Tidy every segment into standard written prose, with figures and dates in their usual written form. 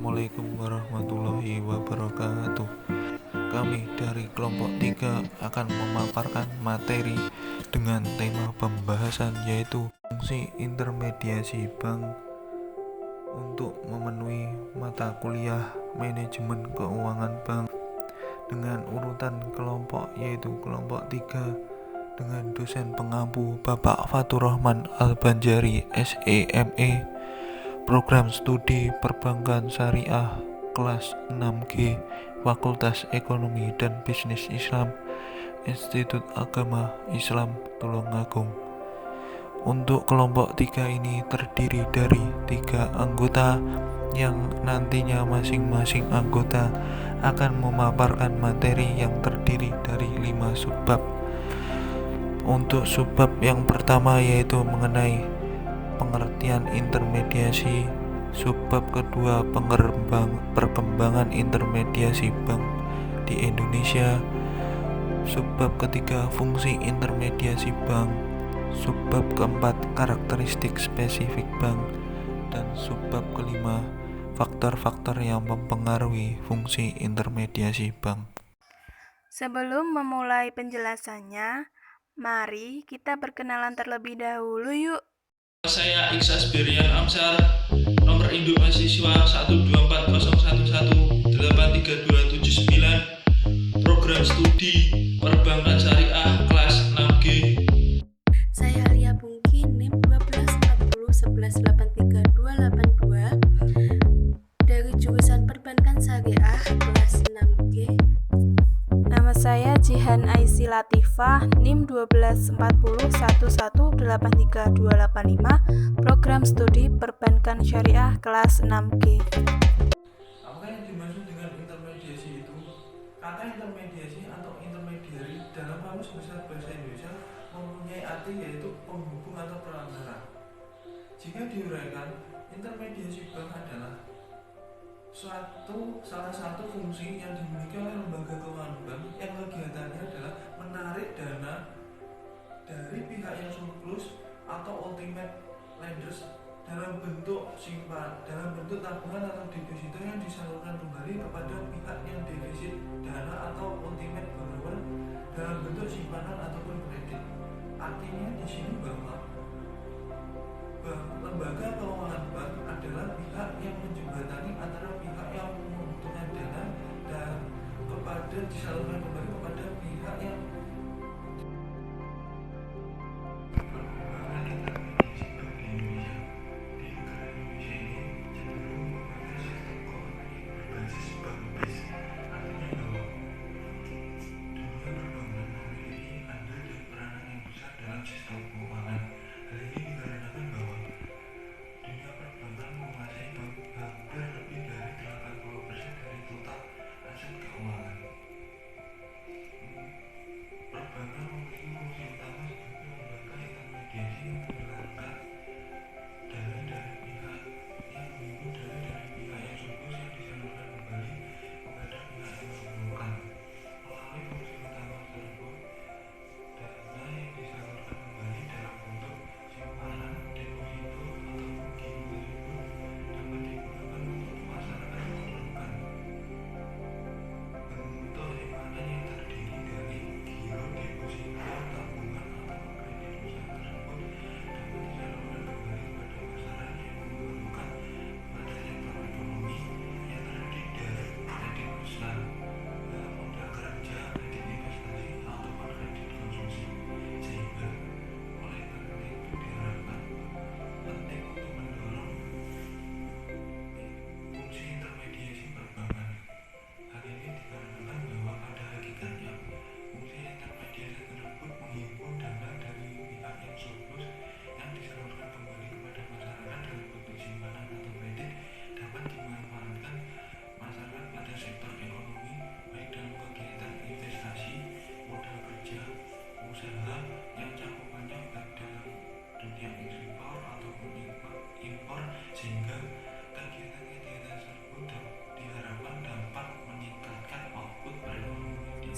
Assalamualaikum warahmatullahi wabarakatuh. Kami dari kelompok 3 akan memaparkan materi dengan tema pembahasan yaitu fungsi intermediasi bank untuk memenuhi mata kuliah manajemen keuangan bank dengan urutan kelompok yaitu kelompok 3 dengan dosen pengampu Bapak Fatur Rahman Al-Banjari SEME, Program Studi Perbankan Syariah kelas 6G, Fakultas Ekonomi dan Bisnis Islam, Institut Agama Islam Tulungagung. Untuk kelompok 3 ini terdiri dari 3 anggota yang nantinya masing-masing anggota akan memaparkan materi yang terdiri dari 5 subbab. Untuk subbab yang pertama yaitu mengenai pengertian intermediasi, subbab kedua perkembangan intermediasi bank di Indonesia, subbab ketiga fungsi intermediasi bank, subbab keempat karakteristik spesifik bank, dan subbab kelima faktor-faktor yang mempengaruhi fungsi intermediasi bank. Sebelum memulai penjelasannya, mari kita berkenalan terlebih dahulu yuk. Saya Iksas Berian Amsar, nomor induk mahasiswa 12401183279, program studi perbankan syariah kelas 6G. Saya Lia Bungki, NIM 124011838282 dari jurusan perbankan syariah kelas 6G. Nama saya Jihan Aisy Latifah, NIM 12111832285, Program Studi Perbankan Syariah kelas 6G. Apa yang dimaksud dengan intermediasi itu? Kata intermediasi atau intermediary dalam kamus besar bahasa Indonesia mempunyai arti yaitu penghubung atau perantara. Jika diuraikan, intermediasi bank adalah salah satu fungsi yang dimiliki oleh lembaga keuangan bank yang kegiatannya adalah menarik dana dari pihak yang surplus atau ultimate lenders dalam bentuk tabungan atau deposito yang disalurkan kembali kepada pihak yang defisit dana atau ultimate borrower dalam bentuk simpanan ataupun kredit. Artinya di sini bahwa lembaga keuangan bank adalah pihak yang menjembatani antara pihak yang membutuhkan dana dan kepada disalurkan kembali kepada pihak yang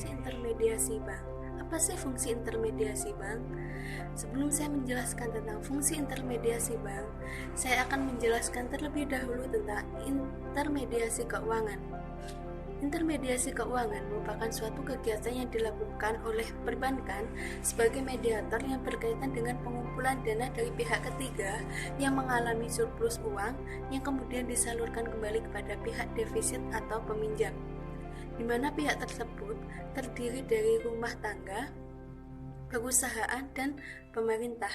Intermediasi bank. Apa sih fungsi intermediasi bank? Sebelum saya menjelaskan tentang fungsi intermediasi bank, saya akan menjelaskan terlebih dahulu tentang intermediasi keuangan. Intermediasi keuangan merupakan suatu kegiatan yang dilakukan oleh perbankan sebagai mediator yang berkaitan dengan pengumpulan dana dari pihak ketiga yang mengalami surplus uang yang kemudian disalurkan kembali kepada pihak defisit atau peminjam, di mana pihak tersebut terdiri dari rumah tangga, perusahaan, dan pemerintah.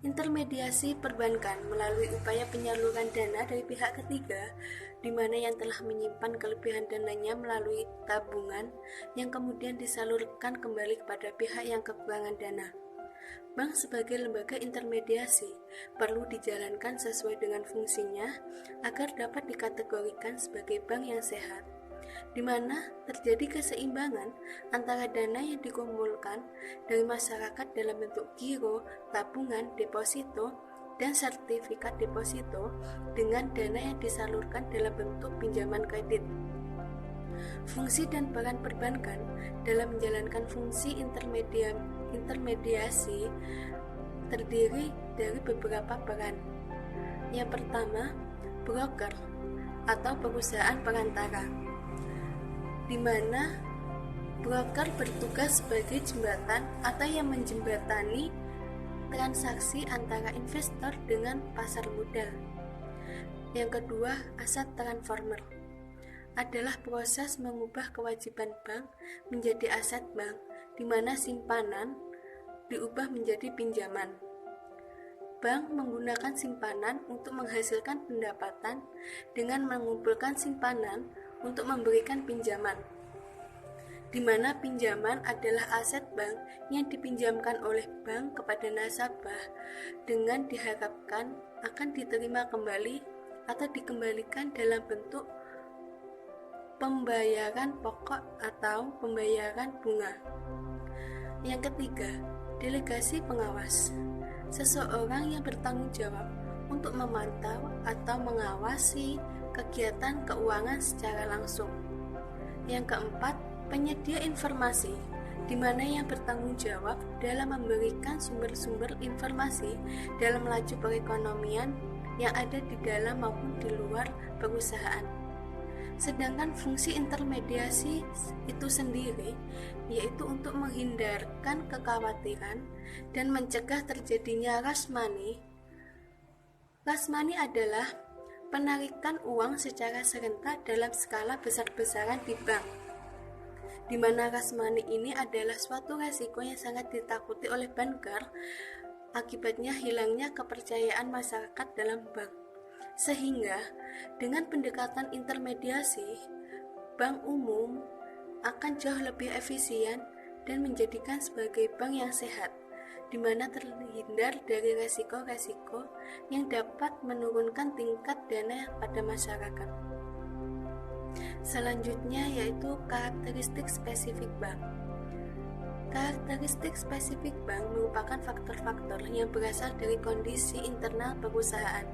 Intermediasi perbankan melalui upaya penyaluran dana dari pihak ketiga, di mana yang telah menyimpan kelebihan dananya melalui tabungan yang kemudian disalurkan kembali kepada pihak yang kekurangan dana. Bank sebagai lembaga intermediasi perlu dijalankan sesuai dengan fungsinya agar dapat dikategorikan sebagai bank yang sehat, di mana terjadi keseimbangan antara dana yang dikumpulkan dari masyarakat dalam bentuk giro, tabungan, deposito, dan sertifikat deposito dengan dana yang disalurkan dalam bentuk pinjaman kredit. Fungsi dan peran perbankan dalam menjalankan fungsi intermediasi terdiri dari beberapa peran. Yang pertama, broker atau perusahaan perantara, di mana broker bertugas sebagai jembatan atau yang menjembatani transaksi antara investor dengan pasar modal. Yang kedua, aset transformer adalah proses mengubah kewajiban bank menjadi aset bank, di mana simpanan diubah menjadi pinjaman. Bank menggunakan simpanan untuk menghasilkan pendapatan dengan mengumpulkan simpanan untuk memberikan pinjaman, di mana pinjaman adalah aset bank yang dipinjamkan oleh bank kepada nasabah dengan diharapkan akan diterima kembali atau dikembalikan dalam bentuk pembayaran pokok atau pembayaran bunga. Yang ketiga, delegasi pengawas, seseorang yang bertanggung jawab untuk memantau atau mengawasi kegiatan keuangan secara langsung. Yang keempat, penyedia informasi, di mana yang bertanggung jawab dalam memberikan sumber-sumber informasi dalam laju perekonomian yang ada di dalam maupun di luar perusahaan. Sedangkan fungsi intermediasi itu sendiri yaitu untuk menghindarkan kekhawatiran dan mencegah terjadinya rush money. Rush money adalah penarikan uang secara serentak dalam skala besar-besaran di bank, di mana rush money ini adalah suatu resiko yang sangat ditakuti oleh banker, akibatnya hilangnya kepercayaan masyarakat dalam bank. Sehingga dengan pendekatan intermediasi, bank umum akan jauh lebih efisien dan menjadikan sebagai bank yang sehat, di mana terhindar dari resiko-resiko yang dapat menurunkan tingkat dana pada masyarakat. Selanjutnya yaitu karakteristik spesifik bank. Karakteristik spesifik bank merupakan faktor-faktor yang berasal dari kondisi internal perusahaan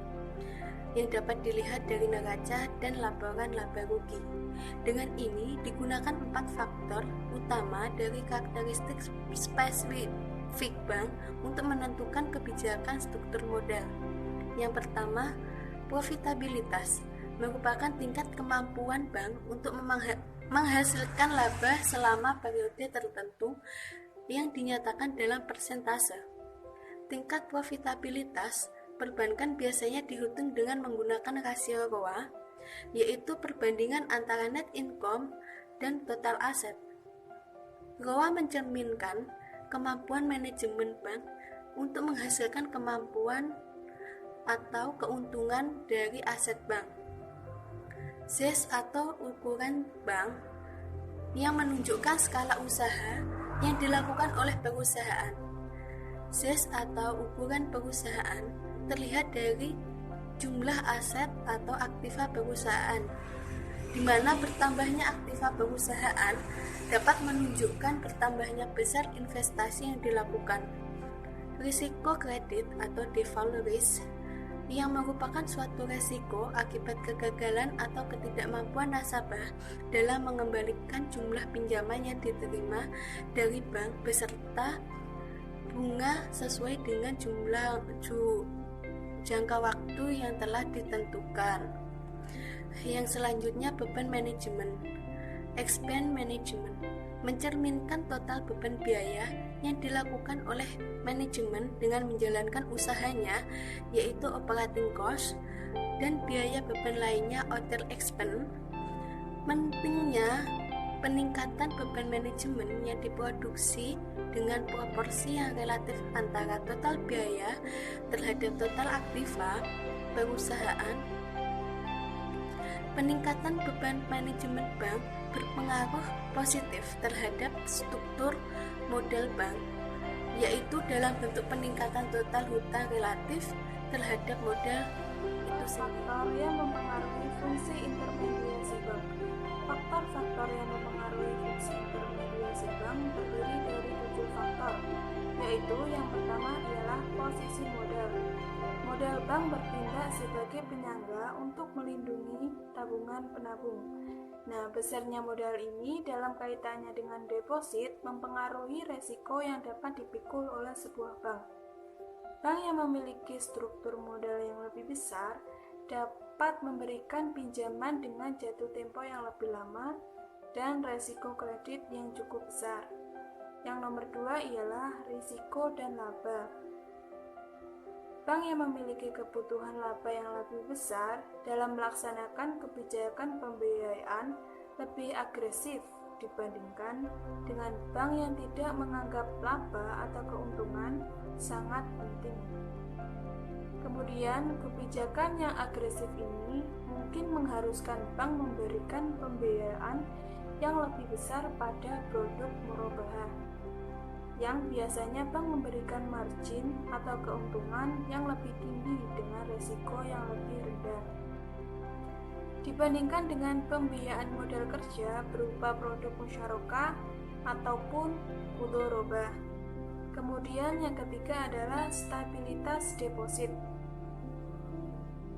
yang dapat dilihat dari neraca dan laporan laba rugi. Dengan ini digunakan 4 faktor utama dari karakteristik spesifik bank untuk menentukan kebijakan struktur modal. Yang pertama, profitabilitas merupakan tingkat kemampuan bank untuk menghasilkan laba selama periode tertentu yang dinyatakan dalam persentase. Tingkat profitabilitas perbankan biasanya dihitung dengan menggunakan rasio ROA, yaitu perbandingan antara net income dan total aset. ROA mencerminkan kemampuan manajemen bank untuk menghasilkan kemampuan atau keuntungan dari aset bank. ZES atau ukuran bank yang menunjukkan skala usaha yang dilakukan oleh perusahaan. ZES atau ukuran perusahaan terlihat dari jumlah aset atau aktiva perusahaan, di mana bertambahnya aktiva perusahaan dapat menunjukkan bertambahnya besar investasi yang dilakukan. Risiko kredit atau default risk yang merupakan suatu resiko akibat kegagalan atau ketidakmampuan nasabah dalam mengembalikan jumlah pinjaman yang diterima dari bank beserta bunga sesuai dengan jangka waktu yang telah ditentukan. Yang selanjutnya, beban manajemen. Expense management mencerminkan total beban biaya yang dilakukan oleh manajemen dengan menjalankan usahanya, yaitu operating cost dan biaya beban lainnya other expense. Pentingnya peningkatan beban manajemen yang diproduksi dengan proporsi yang relatif antara total biaya terhadap total aktiva perusahaan. Peningkatan beban manajemen bank berpengaruh positif terhadap struktur modal bank, yaitu dalam bentuk peningkatan total hutang relatif terhadap modal itu sendiri. Faktor yang mempengaruhi fungsi intermediasi bank. Faktor-faktor yang mempengaruhi fungsi intermediasi bank terdiri dari 7 faktor, yaitu yang pertama ialah posisi modal. Modal bank bertindak sebagai penyangga untuk melindungi tabungan penabung. Nah, besarnya modal ini dalam kaitannya dengan deposit mempengaruhi resiko yang dapat dipikul oleh sebuah bank. Bank yang memiliki struktur modal yang lebih besar dapat memberikan pinjaman dengan jatuh tempo yang lebih lama dan resiko kredit yang cukup besar. Yang nomor 2 ialah risiko dan laba. Bank yang memiliki kebutuhan laba yang lebih besar dalam melaksanakan kebijakan pembiayaan lebih agresif dibandingkan dengan bank yang tidak menganggap laba atau keuntungan sangat penting. Kemudian, kebijakan yang agresif ini mungkin mengharuskan bank memberikan pembiayaan yang lebih besar pada produk murabahah, yang biasanya bank memberikan margin atau keuntungan yang lebih tinggi dengan resiko yang lebih rendah dibandingkan dengan pembiayaan modal kerja berupa produk musyarakah ataupun mudharabah. Kemudian yang ketiga adalah stabilitas deposit.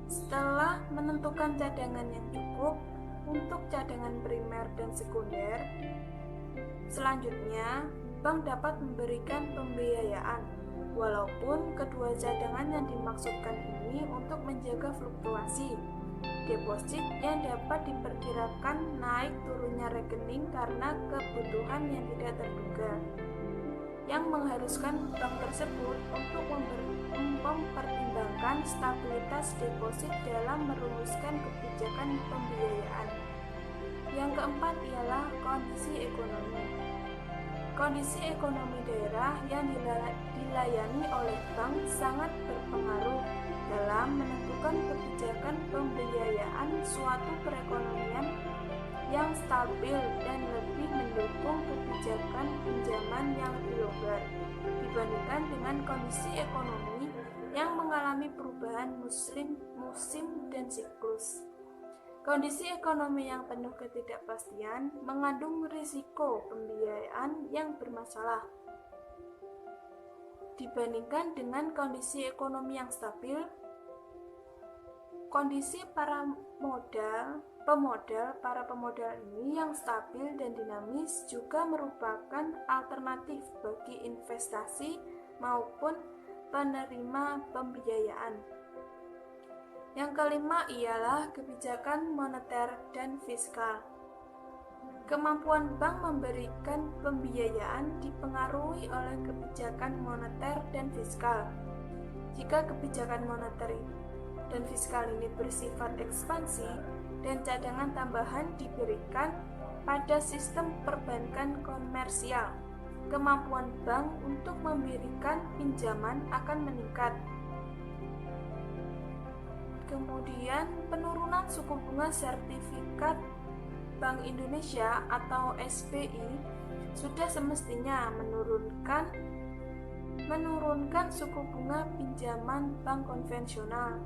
Setelah menentukan cadangan yang cukup untuk cadangan primer dan sekunder, selanjutnya bank dapat memberikan pembiayaan, walaupun kedua cadangan yang dimaksudkan ini untuk menjaga fluktuasi deposit yang dapat diperkirakan naik turunnya rekening karena kebutuhan yang tidak terduga, yang mengharuskan bank tersebut untuk mempertimbangkan stabilitas deposit dalam merumuskan kebijakan pembiayaan. Yang keempat ialah kondisi ekonomi. Kondisi ekonomi daerah yang dilayani oleh bank sangat berpengaruh dalam menentukan kebijakan pembiayaan suatu perekonomian yang stabil dan lebih mendukung kebijakan pinjaman yang lebih longgar dibandingkan dengan kondisi ekonomi yang mengalami perubahan musim dan siklus. Kondisi ekonomi yang penuh ketidakpastian mengandung risiko pembiayaan yang bermasalah dibandingkan dengan kondisi ekonomi yang stabil. Kondisi para pemodal ini yang stabil dan dinamis juga merupakan alternatif bagi investasi maupun penerima pembiayaan. Yang kelima ialah kebijakan moneter dan fiskal. Kemampuan bank memberikan pembiayaan dipengaruhi oleh kebijakan moneter dan fiskal. Jika kebijakan moneter dan fiskal ini bersifat ekspansi dan cadangan tambahan diberikan pada sistem perbankan komersial, kemampuan bank untuk memberikan pinjaman akan meningkat. Kemudian, penurunan suku bunga sertifikat Bank Indonesia atau SBI sudah semestinya menurunkan suku bunga pinjaman bank konvensional,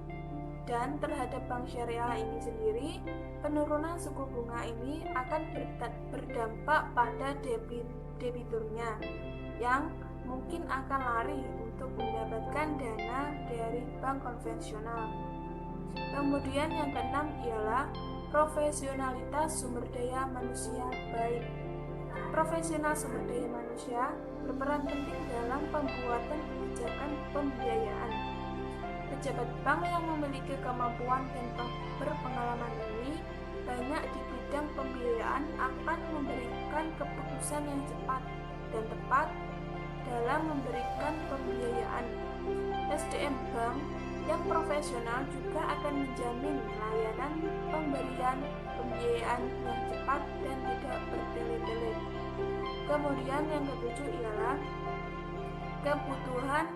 dan terhadap bank syariah ini sendiri, penurunan suku bunga ini akan berdampak pada debiturnya yang mungkin akan lari untuk mendapatkan dana dari bank konvensional. Kemudian yang keenam ialah profesionalitas sumber daya manusia baik. Profesional sumber daya manusia berperan penting dalam pembuatan kebijakan pembiayaan. Pejabat bank yang memiliki kemampuan dan berpengalaman ini banyak di bidang pembiayaan akan memberikan keputusan yang cepat dan tepat dalam memberikan pembiayaan. SDM bank yang profesional juga akan menjamin layanan pemberian pembiayaan yang cepat dan tidak bertele-tele. Kemudian yang ketujuh ialah kebutuhan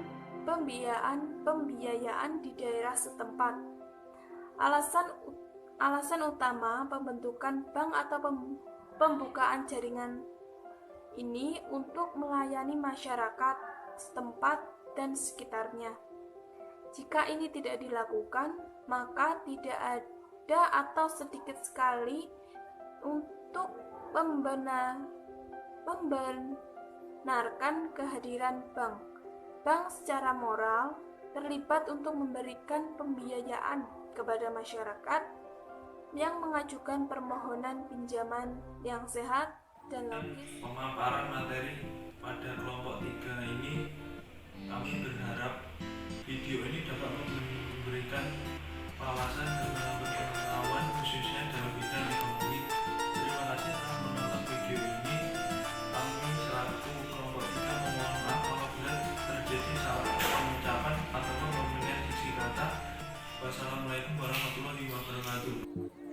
pembiayaan di daerah setempat. Alasan utama pembentukan bank atau pembukaan jaringan ini untuk melayani masyarakat setempat dan sekitarnya. Jika ini tidak dilakukan, maka tidak ada atau sedikit sekali untuk membenarkan kehadiran bank. Bank secara moral terlibat untuk memberikan pembiayaan kepada masyarakat yang mengajukan permohonan pinjaman yang sehat dan logis. Pemaparan materi pada kelompok 3 ini, kami berharap video ini dapat memberikan wawasan dan menambah pengetahuan khususnya dalam bidang ekonomi. Terima kasih telah menonton video ini. Kami selaku kelompok 3 memohon maaf apabila terjadi salah pengucapan ataupun pemilihan diksi kata. Wassalamualaikum warahmatullahi wabarakatuh.